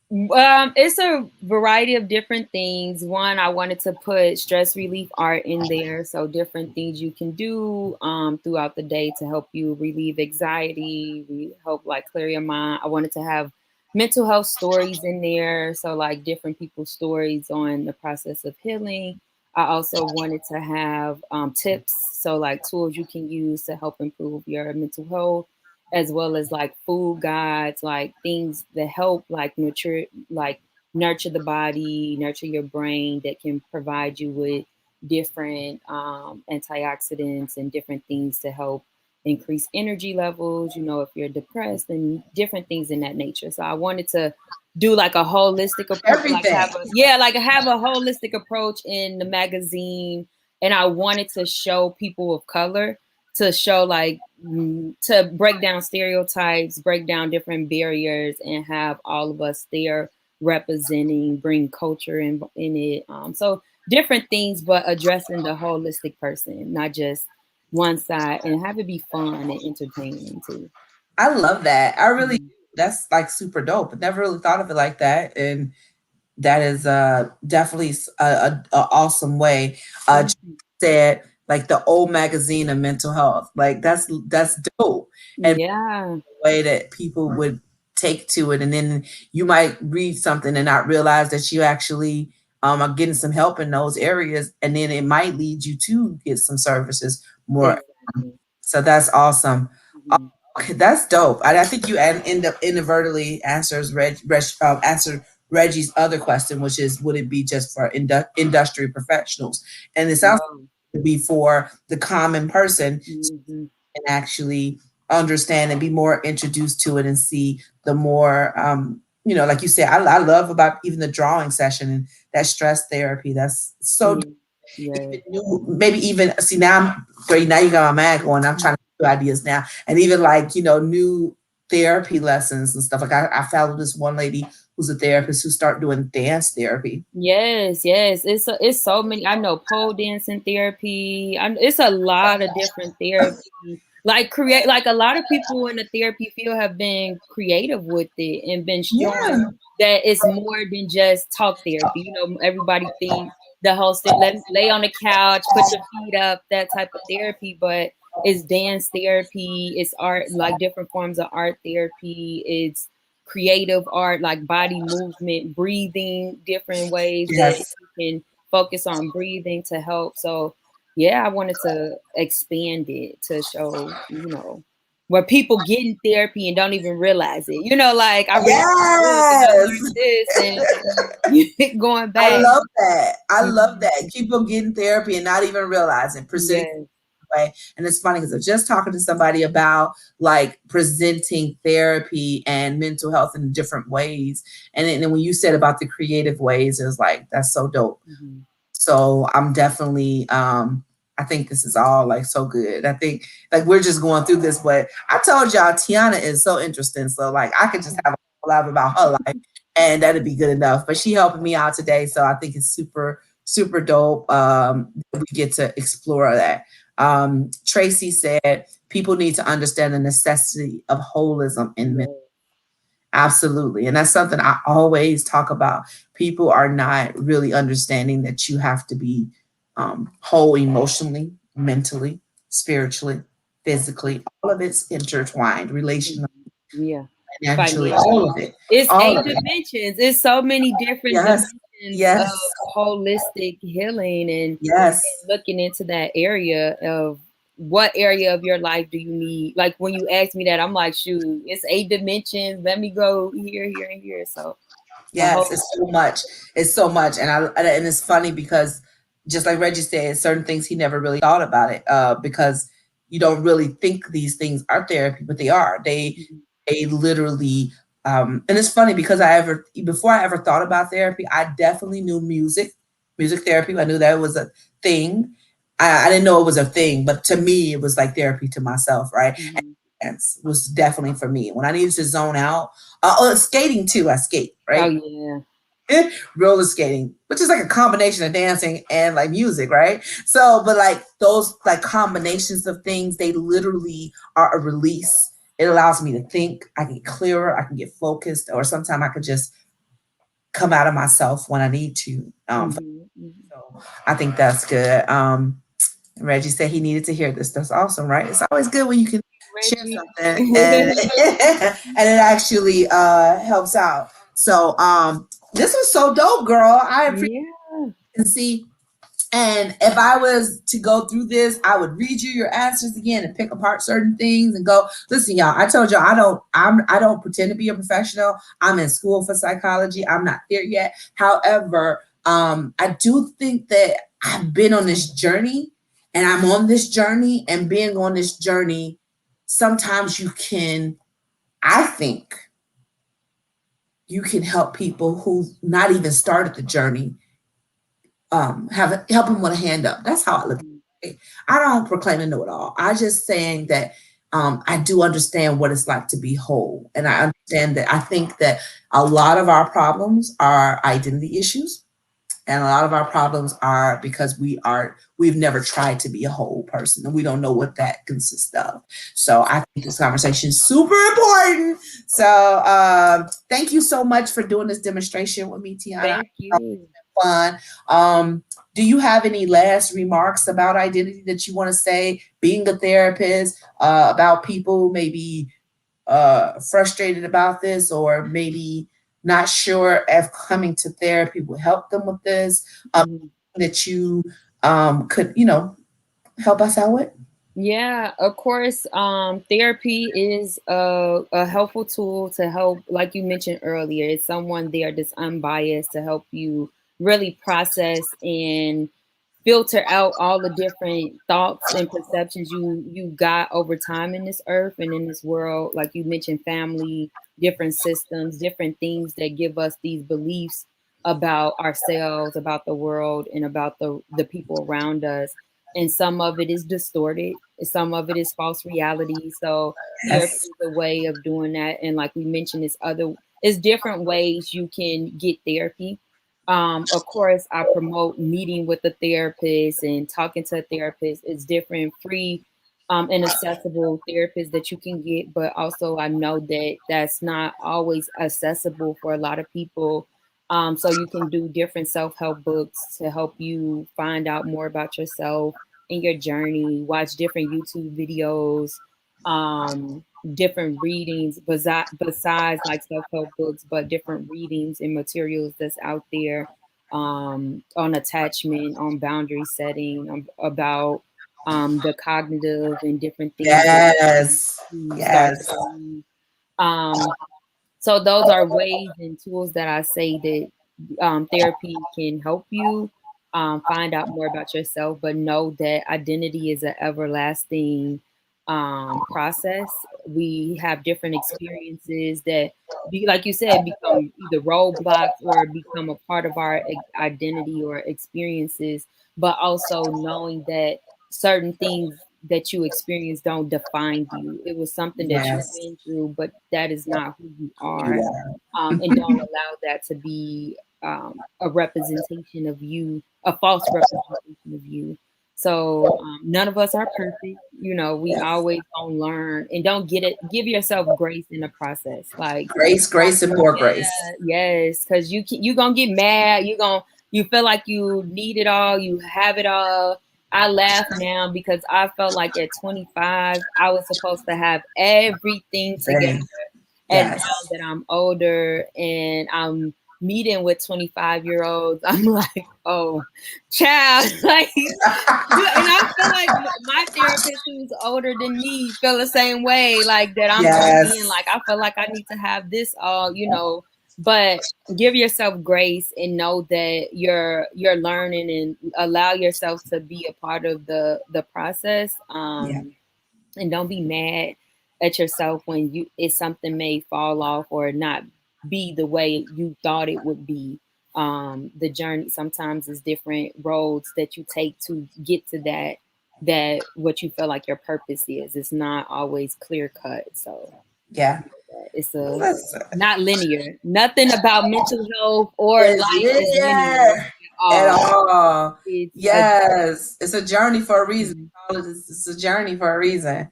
It's a variety of different things. One, I wanted to put stress relief art in there, so different things you can do throughout the day to help you relieve anxiety, help like clear your mind. I wanted to have mental health stories in there, so like different people's stories on the process of healing. I also wanted to have tips, so like tools you can use to help improve your mental health, as well as like food guides, like things that help nurture the body, nurture your brain, that can provide you with different antioxidants and different things to help increase energy levels, if you're depressed, and different things in that nature. So I wanted to do like a holistic approach, Everything. like have a holistic approach in the magazine. And I wanted to show people of color, to show to break down stereotypes, break down different barriers, and have all of us there representing, bring culture in it. So different things, but addressing the holistic person, not just one side, and have it be fun and entertaining too. I love that. I really Mhm. That's like super dope. I never really thought of it like that. And that is definitely a awesome way. Mhm. Said like the old magazine of mental health. Like that's dope. And Yeah, the way that people would take to it, and then you might read something and not realize that you actually are getting some help in those areas, and then it might lead you to get some services more. exactly. So that's awesome. Mhm. Okay, that's dope. I think you end up inadvertently answered Reggie's other question, which is, would it be just for industry professionals? And it sounds No. to be for the common person, Mhm. and actually understand and be more introduced to it and see the more like you said, I love about even the drawing session and that stress therapy. That's so Yeah. Yeah. even new, maybe even see now I'm 30, now you got my mag going. I'm trying to do ideas now. And even like, new therapy lessons and stuff. Like I followed this one lady who's a therapist who started doing dance therapy. Yes, yes. It's so many. I know pole dancing therapy. It's a lot of different therapy. Like a lot of people in the therapy field have been creative with it and been Yeah. showing that it's more than just talk therapy. Everybody thinks the whole lay on the couch, put your feet up, that type of therapy, but it's dance therapy, it's art, like different forms of art therapy, it's creative art, like body movement, breathing, different ways that Yes. you can focus on breathing to help. So, yeah, I wanted to expand it to show, where people get in therapy and don't even realize it. Like I read this book and I Yes. learned this, and going I back. love that. I love Mhm. that. People getting therapy and not even realizing, presenting Yes. way. And it's funny because I was just talking to somebody about like presenting therapy and mental health in different ways. And then when you said about the creative ways, it was like, that's so dope. Mhm. So I'm definitely I think this is all like so good. I think like we're just going through this, but I told y'all Tiana is so interesting. So like I could just have a whole lot about her life and that'd be good enough. But she helping me out today. So I think it's super, super dope. We get to explore that. Tracy said people need to understand the necessity of holism in men. Yes. Absolutely. And that's something I always talk about. People are not really understanding that you have to be whole emotionally, mentally, spiritually, physically. All of it's intertwined, relational, Mhm. Yeah. financially, all of Financially. it. It's All eight of it. dimensions. It's so many different Yes. dimensions of Yes. holistic healing, and Yes. looking into that area of what area of your life do you need. Like when you ask me that, I'm like, shoot, it's 8 dimensions. Let me go here, here, and here. So a Yes, whole it's so much. It's so much, and it's funny because just like Reggie said, certain things he never really thought about it because you don't really think these things are therapy, but they are. They literally, and it's funny because before I ever thought about therapy, I definitely knew music therapy. I knew that was a thing. I didn't know it was a thing, but to me, it was like therapy to myself, right? Mhm. Dance was definitely for me when I needed to zone out. Skating too. I skate, Oh right? yeah. Roller skating, which is like a combination of dancing and like music, right? So, but like those like combinations of things, they literally are a release. It allows me to think. I can get clearer. I can get focused, or sometimes I could just come out of myself when I need to. Mhm. Mhm. So I think that's good. Reggie said he needed to hear this. That's awesome, right? It's always good when you can share Reggie. something and and it actually helps out. So this was so dope, girl. I appreciate Yeah. and see. And if I was to go through this, I would read you your answers again and pick apart certain things and go, listen, y'all, I told y'all I don't pretend to be a professional. I'm in school for psychology. I'm not there yet. However, I do think that I've been on this journey and I'm on this journey, and being on this journey, sometimes you can, I think you can help people who not even started the journey, help them with a hand up. That's how I look at it. I don't proclaim to know it all. I just saying that I do understand what it's like to be whole, and I understand that I think that a lot of our problems are identity issues, and a lot of our problems are because we've never tried to be a whole person and we don't know what that consists of. So I think this conversation is super important. So thank you so much for doing this demonstration with me, Tiana. Thank you. Fun. Do you have any last remarks about identity that you want to say, being a therapist, about people maybe frustrated about this, or maybe not sure if coming to therapy will help them with this, Mhm. that you could, help us out with? Yeah, of course. Therapy is a helpful tool to help, like you mentioned earlier, it's someone there that's unbiased to help you really process and filter out all the different thoughts and perceptions you got over time in this earth and in this world. Like you mentioned, family, different systems, different things that give us these beliefs about ourselves, about the world, and about the people around us. And some of it is distorted, some of it is false reality. So therapy Yes. is a way of doing that. And like we mentioned, it's different ways you can get therapy. Of course, I promote meeting with a therapist and talking to a therapist. It's different, free, and accessible therapists that you can get. But also, I know that that's not always accessible for a lot of people. So you can do different self-help books to help you find out more about yourself and your journey. Watch different YouTube videos, different readings besides like self-help books, but different readings and materials that's out there, on attachment, on boundary setting, about the cognitive and different things that Yes. you start to Yes. believe. Um, so those are ways and tools that I say that therapy can help you find out more about yourself, but know that identity is an everlasting process. We have different experiences that, like you said, become either roadblocks or become a part of our identity or experiences, but also knowing that certain things that you experience don't define you. It was something that you've Yes. been through, but that is not who you You are. are. And don't allow that to be a representation of you, a false representation of you. So none of us are perfect. We Yes. always gonna learn, and don't get it. Give yourself grace in the process. Like, Grace, grace, and more grace. yeah, yes, because you gonna get mad. You feel like you need it all. You have it all. I laugh now because I felt like at 25 I was supposed to have everything together, Same. and Yes. now that I'm older and I'm meeting with 25-year-olds, I'm like, oh, child, like, and I feel like my therapist who's older than me feel the same way, like that I'm coming in, Yes. like, I feel like I need to have this all. But give yourself grace and know that you're learning, and allow yourself to be a part of the process. Yeah. And don't be mad at yourself when something may fall off or not be the way you thought it would be. The journey sometimes is different roads that you take to get to that what you feel like your purpose is. It's not always clear cut. So Yeah. it's a Listen. not linear. Nothing about mental health or Is life is linear linear at at all. all. It's a Yes. It's a journey for a reason. It's a journey for a reason.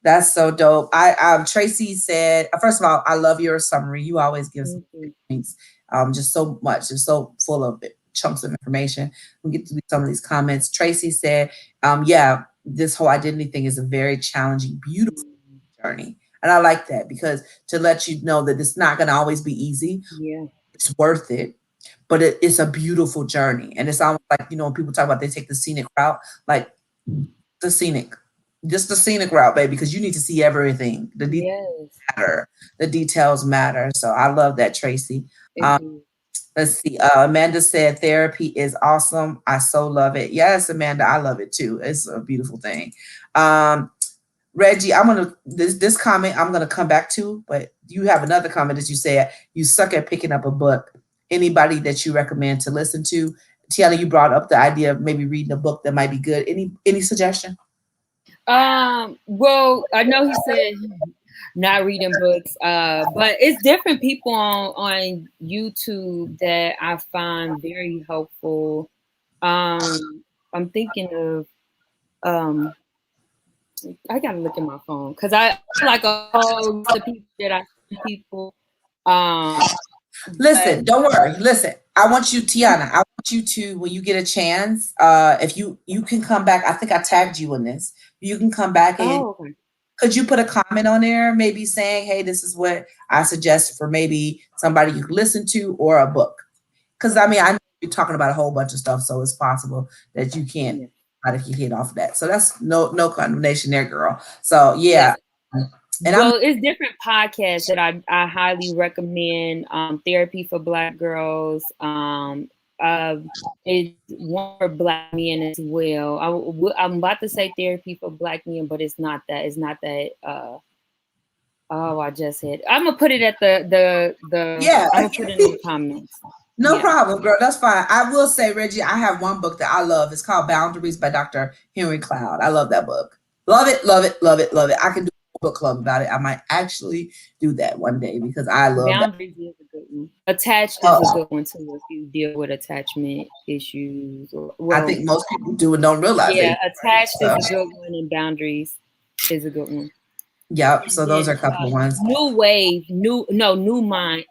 That's so dope. Tracy said, first of all, I love your summary. You always give some thank you. things, just so much, just so full of chunks of information. We get to some of these comments. Tracy said, yeah, this whole identity thing is a very challenging, beautiful journey. And I like that, because to let you know that it's not going to always be easy, Yeah. it's worth it. but it's a beautiful journey. And it's almost like, you know, when people talk about they take the scenic route, like the scenic, just the scenic route, baby, because you need to see everything. The details Yes. matter. The details matter. So I love that, Tracy. It Um, do. let's see. Amanda said therapy is awesome. I so love it. Yes, Amanda, I love it too. It's a beautiful thing. Um, Reggie, I'm gonna this comment I'm gonna come back to, but you have another comment that you said you suck at picking up a book. Anybody that you recommend to listen to? Tiana, you brought up the idea of maybe reading a book that might be good. Any suggestion? Well, I know he said not reading books, but it's different people on YouTube that I find very helpful. I'm thinking of um I gotta look at my phone because I have like a whole list of people that I see people. Um, but Listen, don't worry. Listen, I want you, Tiana. I want you to, when you get a chance, if you can come back. I think I tagged you in this. You can come back in. oh, okay. Could you put a comment on there, maybe saying, "Hey, this is what I suggest for maybe somebody you can listen to or a book." Because I mean, I know you're talking about a whole bunch of stuff, so it's possible that you can't Yeah. out of your head off of that. So that's no condemnation there, girl. So yeah, Yes. and I'm Well, it's different podcasts that I highly recommend. Therapy for Black girls. Uh, it's one for Black men as well. I'm about to say therapy for Black men, but it's not that. It's not that. Oh, I just hit. I'm gonna put it at the. yeah. I'm gonna put it in the comments. No Yeah, problem, girl. That's fine. I will say, Reggie, I have one book that I love. It's called Boundaries by Dr. Henry Cloud. I love that book. Love it, love it, love it, love it. I can do a book club about it. I might actually do that one day because I love that. boundaries is a good one. Attached is a Oh, good one too. If you deal with attachment issues, or I well, think most people do and don't realize they yeah, do. attached is So, a good one, and boundaries is a good one. yep. And So those are then a couple of ones. new wave, new mind,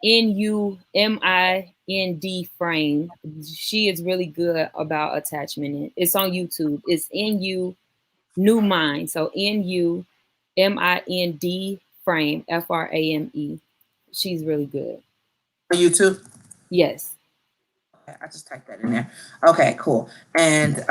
NUMIND frame. She is really good about attachment. It's on YouTube. It's NU new mind. So NUMIND frame FRAME. She's really good. On YouTube. Yes. Okay, I just typed that in there. Okay, cool. And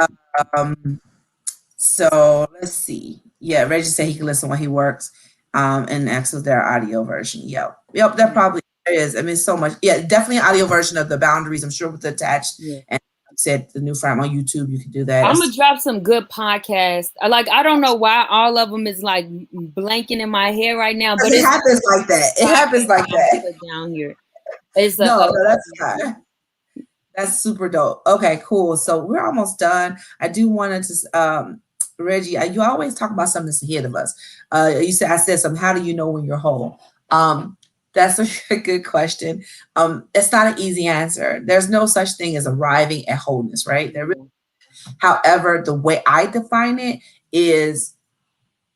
so let's see. Yeah, Reggie said he can listen while he works. And access their audio version. Yep. Yep, that Yeah. probably is. I mean, so much. Yeah, definitely an audio version of the boundaries. I'm sure with the attached Yeah. and said the new frame on YouTube, you can do that. I'm gonna drop some good podcasts. I don't know why all of them is like blanking in my head right now, but It it's happens like that. It happens podcasts like I'm gonna that. put down here. It's No, that's fine. That's super dope. Okay, cool. So we're almost done. I do want to, Reggie, you always talk about something that's ahead of us. You said, I said something, how do you know when you're whole? That's a good question. It's not an easy answer. There's no such thing as arriving at wholeness, right? However, the way I define it is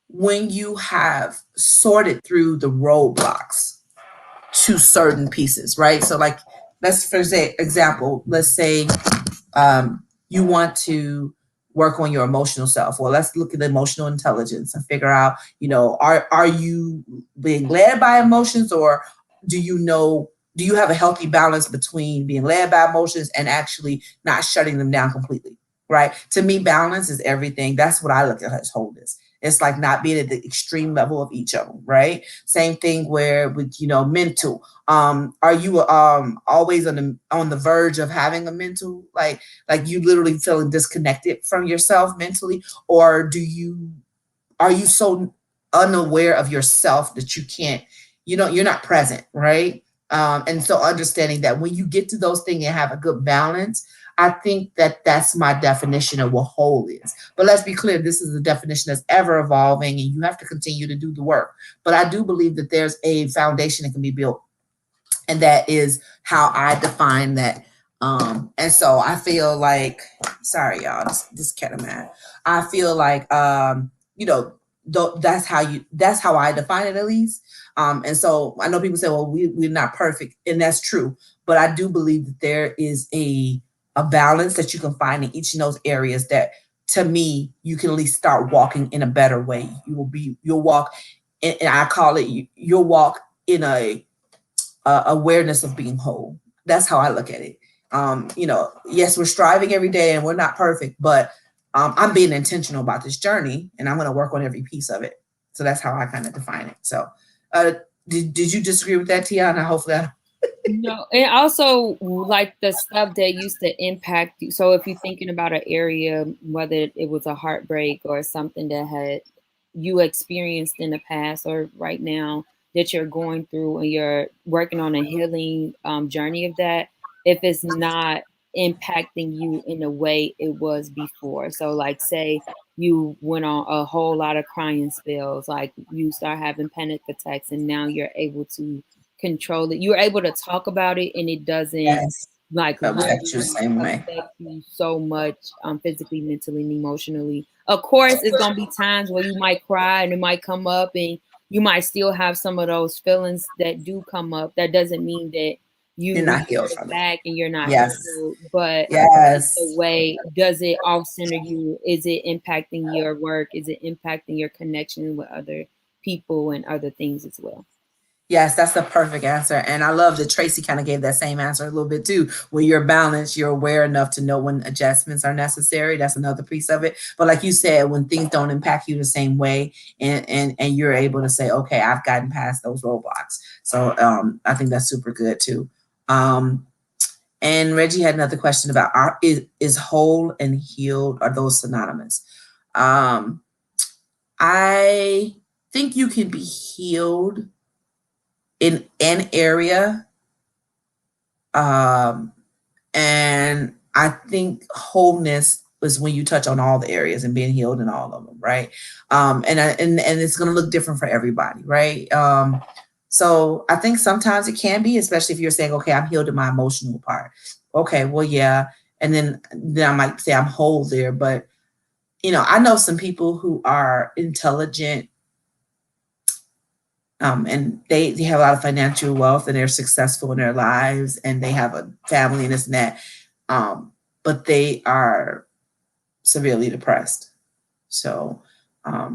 when you have sorted through the roadblocks to certain pieces, right? So like, let's for example, let's say you want to work on your emotional self. Well, let's look at emotional intelligence and figure out, are you being led by emotions, or do you know, do you have a healthy balance between being led by emotions and actually not shutting them down completely? Right. To me, balance is everything. That's what I look at as wholeness. It's like not being at the extreme level of each of them. Right. Same thing where with, mental. Are you always on the verge of having a mental, like you literally feeling disconnected from yourself mentally, or are you so unaware of yourself that you can't, you're not present, right? And so understanding that when you get to those things and have a good balance, I think that that's my definition of what whole is. But let's be clear, this is a definition that's ever evolving and you have to continue to do the work. But I do believe that there's a foundation that can be built, and that is how I define that. And so I feel like, sorry y'all, this cat of mine. I feel like you know, that's how I define it, at least. And so I know people say, well, we're not perfect, and that's true. But I do believe that there is a balance that you can find in each of those areas that, to me, you can at least start walking in a better way. You'll walk, and I call it, you'll walk in a awareness of being whole. That's how I look at it. yes, we're striving every day and we're not perfect, but I'm being intentional about this journey and I'm going to work on every piece of it. So that's how I kind of define it. So did you disagree with that, Tiana? Hopefully No, and also like the stuff that used to impact you. So if you're thinking about an area, whether it was a heartbreak or something that had you experienced in the past or right now that you're going through and you're working on a healing journey of that, if it's not impacting you in the way it was before. So like say you went on a whole lot of crying spells, like you start having panic attacks and now you're able to control it. You're able to talk about it and it doesn't yes, like affect you the really same way. affect you so much physically, mentally, and emotionally. Of course, it's gonna be times where you might cry and it might come up and you might still have some of those feelings that do come up. That doesn't mean that You're you not return healed it from it. back and you're not Yes. healed, but it's the Yes. way, does it off center you? Is it impacting your work? Is it impacting your connection with other people and other things as well? Yes, that's the perfect answer. And I love that Tracy kind of gave that same answer a little bit too. When you're balanced, you're aware enough to know when adjustments are necessary. That's another piece of it. But like you said, when things don't impact you the same way and you're able to say, okay, I've gotten past those roadblocks. So I think that's super good too. And Reggie had another question about is whole and healed, are those synonymous? I think you can be healed in an area. And I think wholeness is when you touch on all the areas and being healed in all of them, right? And it's going to look different for everybody, right? So I think sometimes it can be, especially if you're saying, okay, I'm healed in my emotional part. Okay, well, yeah. And then I might say I'm whole there. But, I know some people who are intelligent, and they have a lot of financial wealth and they're successful in their lives and they have a family and this and that. But they are severely depressed. So I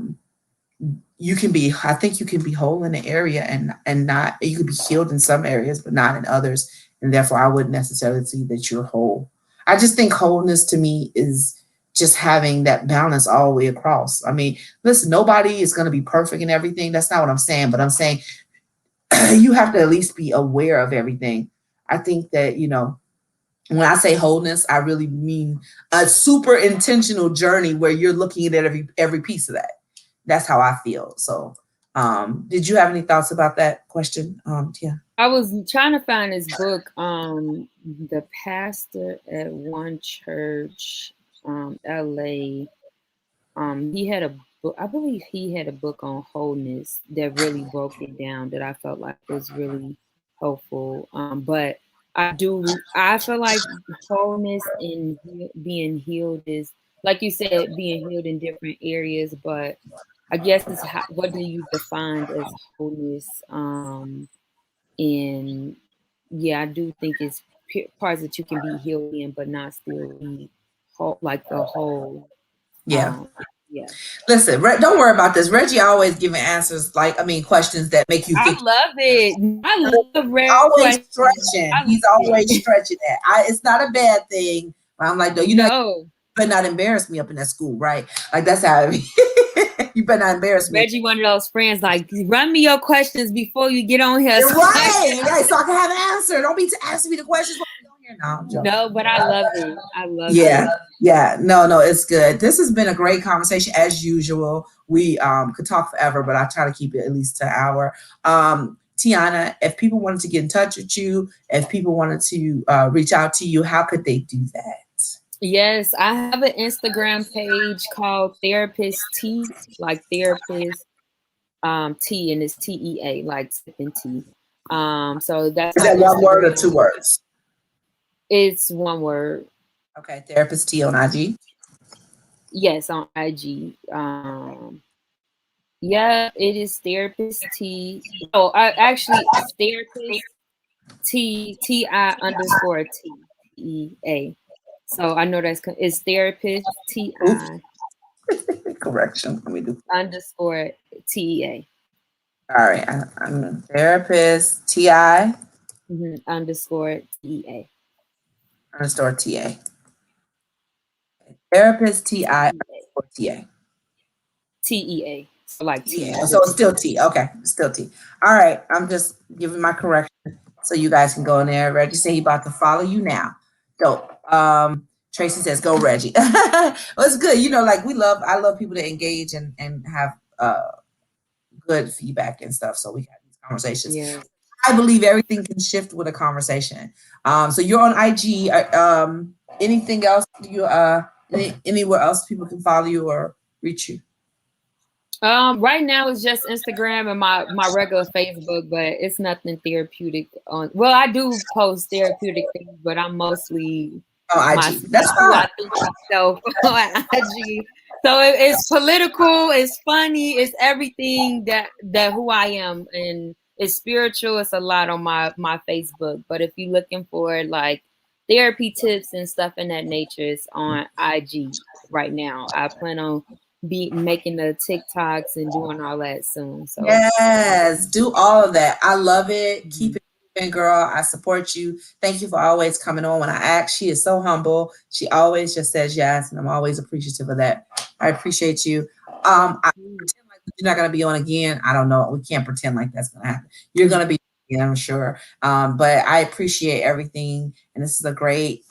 think you can be whole in an area and not, you could be healed in some areas, but not in others. And therefore I wouldn't necessarily see that you're whole. I just think wholeness to me is just having that balance all the way across. I mean, listen, nobody is going to be perfect in everything. That's not what I'm saying, but I'm saying you have to at least be aware of everything. I think that, when I say wholeness, I really mean a super intentional journey where you're looking at every piece of that. That's how I feel. So, did you have any thoughts about that question, Tia? I was trying to find his book. The pastor at one church, LA. He had a book. I believe he had a book on wholeness that really broke it down. That I felt like was really helpful. But I feel like wholeness and being healed is, like you said, being healed in different areas. But I guess it's what do you define as wholeness? And yeah, I do think it's parts that you can be healed in, but not still be whole, like the whole. Yeah. Um, yeah, Listen, don't worry about this. Reggie always giving answers questions that make you I think. love it. I love rare Always questions. stretching. I love He's always it. stretching that. It's not a bad thing. But I'm like, no, No, better not embarrass me up in that school, right? Like that's how you better not embarrass me. Reggie, one of those friends, like run me your questions before you get on here. You're right. Right. So I can have an answer. Don't be asking me the questions while I'm on here. No, I'm joking. No, but I love it. I love Yeah. it. Yeah. No, it's good. This has been a great conversation as usual. We could talk forever, but I try to keep it at least an hour. Tiana, if people wanted to get in touch with you, if people wanted to reach out to you, how could they do that? Yes, I have an Instagram page called Therapist T, like therapist T, and it's TEA, like sipping tea. So that's Is my that one word or two Instagram. words? It's one word. Okay, Therapist T on IG. Yes, on IG. Yeah, it is therapist T. Oh, actually, it's therapist TI underscore TEA. So I know it's therapist Oops, TI correction. Let me do. underscore TEA. All right, I'm Therapist Ti. Underscore TEA. underscore TA. Therapist TI or TA. TEA. So like tea. Yeah, The so it's tea. still T. Okay, still T. All right, I'm just giving my correction so you guys can go in there. Reggie said he about to follow you now. Dope. Tracy says go Reggie. Well, it's good. You know, like I love people to engage and have good feedback and stuff. So we have these conversations. Yeah. I believe everything can shift with a conversation. So you're on IG. Anything else? You anywhere else people can follow you or reach you? Right now it's just Instagram and my regular Facebook, but it's nothing therapeutic on. Well, I do post therapeutic things, but I'm mostly Oh, IG. myself, That's who fine. I think myself on IG. So it's political, it's funny, it's everything that who I am, and it's spiritual. It's a lot on my Facebook. But if you're looking for like therapy tips and stuff in that nature, it's on IG right now. I plan on be making the TikToks and doing all that soon. So Yes, do all of that. I love it. Keep mhm. it moving, girl. I support you. Thank you for always coming on when I ask. She is so humble. She always just says yes, and I'm always appreciative of that. I appreciate you. I pretend like you're not gonna be on again. I don't know. We can't pretend like that's gonna happen. You're gonna be, yeah, I'm sure. But I appreciate everything, and this is a great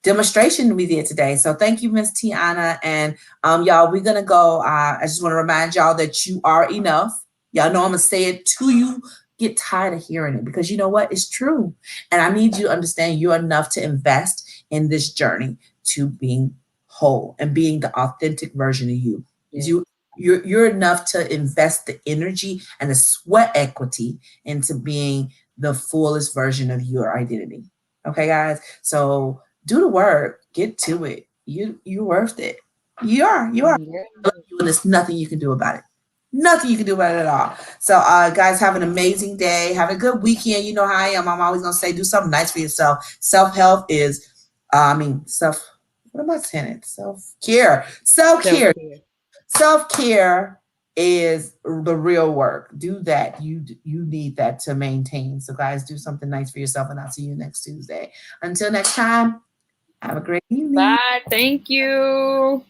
demonstration we did today. So thank you, Miss Tiana. And y'all, we're gonna go. I just want to remind y'all that you are enough. Y'all know I'm gonna say it to you. Get tired of hearing it because you know what? It's true. And I need you to understand you're enough to invest in this journey to being whole and being the authentic version of you. Yeah. You're enough to invest the energy and the sweat equity into being the fullest version of your identity. Okay, guys. So do the work, get to it. You're worth it. You are. You are. Yeah. I love you, and there's nothing you can do about it. Nothing you can do about it at all. So, guys, have an amazing day. Have a good weekend. You know how I am. I'm always gonna say, do something nice for yourself. Self help is, self. What am I saying? Self care. Self care. Self-care. Self care is the real work. Do that. You need that to maintain. So, guys, do something nice for yourself, and I'll see you next Tuesday. Until next time. Have a great evening. Bye. Thank you.